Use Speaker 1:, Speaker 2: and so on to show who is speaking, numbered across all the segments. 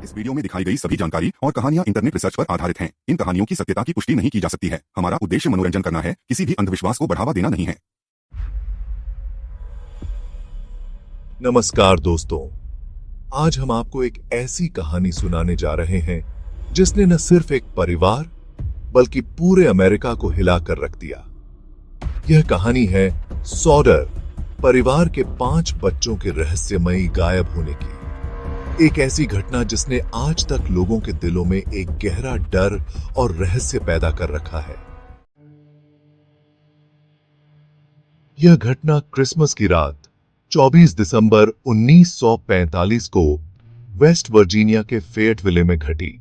Speaker 1: इस वीडियो में दिखाई गई सभी जानकारी और कहानियां इंटरनेट रिसर्च पर आधारित हैं। इन कहानियों की सत्यता की पुष्टि नहीं की जा सकती है। हमारा उद्देश्य मनोरंजन करना है, किसी भी अंधविश्वास को बढ़ावा देना नहीं है।
Speaker 2: नमस्कार दोस्तों, आज हम आपको एक ऐसी कहानी सुनाने जा रहे हैं जिसने न सिर्फ एक परिवार बल्कि पूरे अमेरिका को हिलाकर रख दिया। यह कहानी है सॉडर परिवार के 5 बच्चों के रहस्यमयी गायब होने की। एक ऐसी घटना जिसने आज तक लोगों के दिलों में एक गहरा डर और रहस्य पैदा कर रखा है। यह घटना क्रिसमस की रात 24 दिसंबर 1945 को वेस्ट वर्जीनिया के फेयटविले में घटी।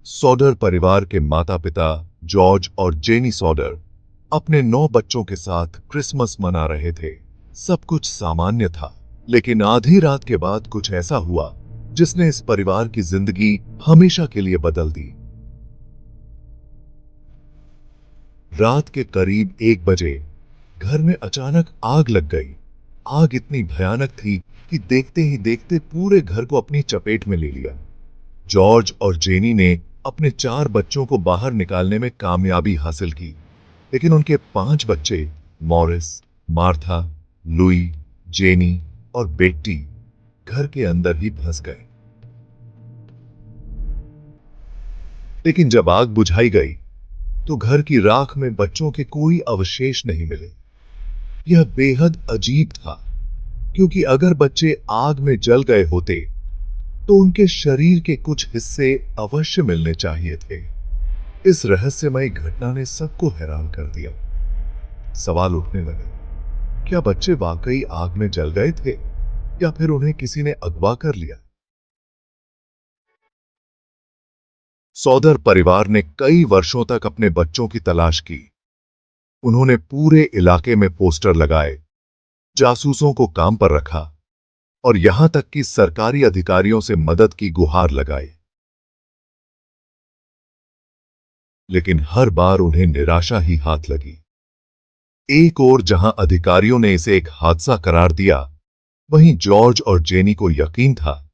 Speaker 2: सॉडर परिवार के माता-पिता जॉर्ज और जेनी सॉडर अपने 9 बच्चों के साथ क्रिसमस मना रहे थे। सब कुछ सामान्य था, लेकिन आधी रात के बाद कुछ ऐसा हुआ जिसने इस परिवार की जिंदगी हमेशा के लिए बदल दी। रात के करीब 1 बजे घर में अचानक आग लग गई। आग इतनी भयानक थी कि देखते ही देखते पूरे घर को अपनी चपेट में ले लिया। जॉर्ज और जेनी ने अपने 4 बच्चों को बाहर निकालने में कामयाबी हासिल की, लेकिन उनके 5 बच्चे मॉरिस, मार्था, लुई, जेनी और बेट्टी घर के अंदर ही फंस गए। लेकिन जब आग बुझाई गई तो घर की राख में बच्चों के कोई अवशेष नहीं मिले। यह बेहद अजीब था, क्योंकि अगर बच्चे आग में जल गए होते तो उनके शरीर के कुछ हिस्से अवश्य मिलने चाहिए थे। इस रहस्यमयी घटना ने सबको हैरान कर दिया। सवाल उठने लगे, क्या बच्चे वाकई आग में जल गए थे या फिर उन्हें किसी ने अगवा कर लिया? सॉडर परिवार ने कई वर्षों तक अपने बच्चों की तलाश की। उन्होंने पूरे इलाके में पोस्टर लगाए, जासूसों को काम पर रखा और यहां तक कि सरकारी अधिकारियों से मदद की गुहार लगाई। लेकिन हर बार उन्हें निराशा ही हाथ लगी। एक ओर जहां अधिकारियों ने इसे एक हादसा करार दिया, वहीं जॉर्ज और जेनी को यकीन था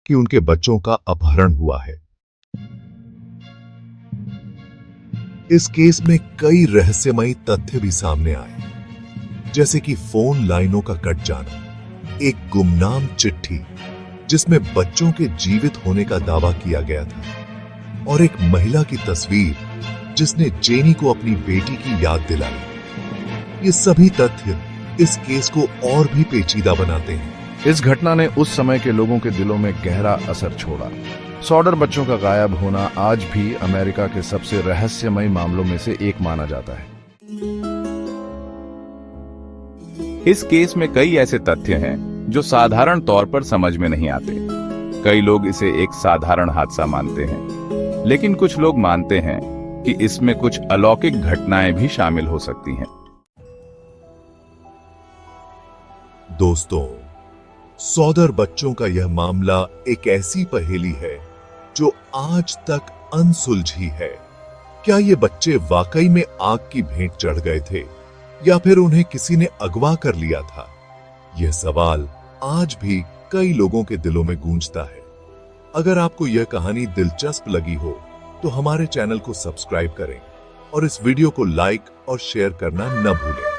Speaker 2: कि उनके बच्चों का अपहरण हुआ है। इस केस में कई रहस्यमयी तथ्य भी सामने आए, जैसे कि फोन लाइनों का कट जाना, एक गुमनाम चिट्ठी जिसमें बच्चों के जीवित होने का दावा किया गया था, और एक महिला की तस्वीर जिसने जेनी को अपनी बेटी की याद दिलाई। ये सभी तथ्य इस केस को और भी पेचीदा बनाते हैं।
Speaker 3: इस घटना ने उस समय के लोगों के दिलों में गहरा असर छोड़ा। सॉडर बच्चों का गायब होना आज भी अमेरिका के सबसे रहस्यमयी मामलों में से एक माना जाता है।
Speaker 4: इस केस में कई ऐसे तथ्य हैं जो साधारण तौर पर समझ में नहीं आते। कई लोग इसे एक साधारण हादसा मानते हैं, लेकिन कुछ लोग मानते हैं कि इसमें कुछ अलौकिक घटनाएं भी शामिल हो सकती हैं।
Speaker 2: दोस्तों, सॉडर बच्चों का यह मामला एक ऐसी पहेली है जो आज तक अनसुलझी है। क्या ये बच्चे वाकई में आग की भेंट चढ़ गए थे या फिर उन्हें किसी ने अगवा कर लिया था? यह सवाल आज भी कई लोगों के दिलों में गूंजता है। अगर आपको यह कहानी दिलचस्प लगी हो तो हमारे चैनल को सब्सक्राइब करें और इस वीडियो को लाइक और शेयर करना न भूलें।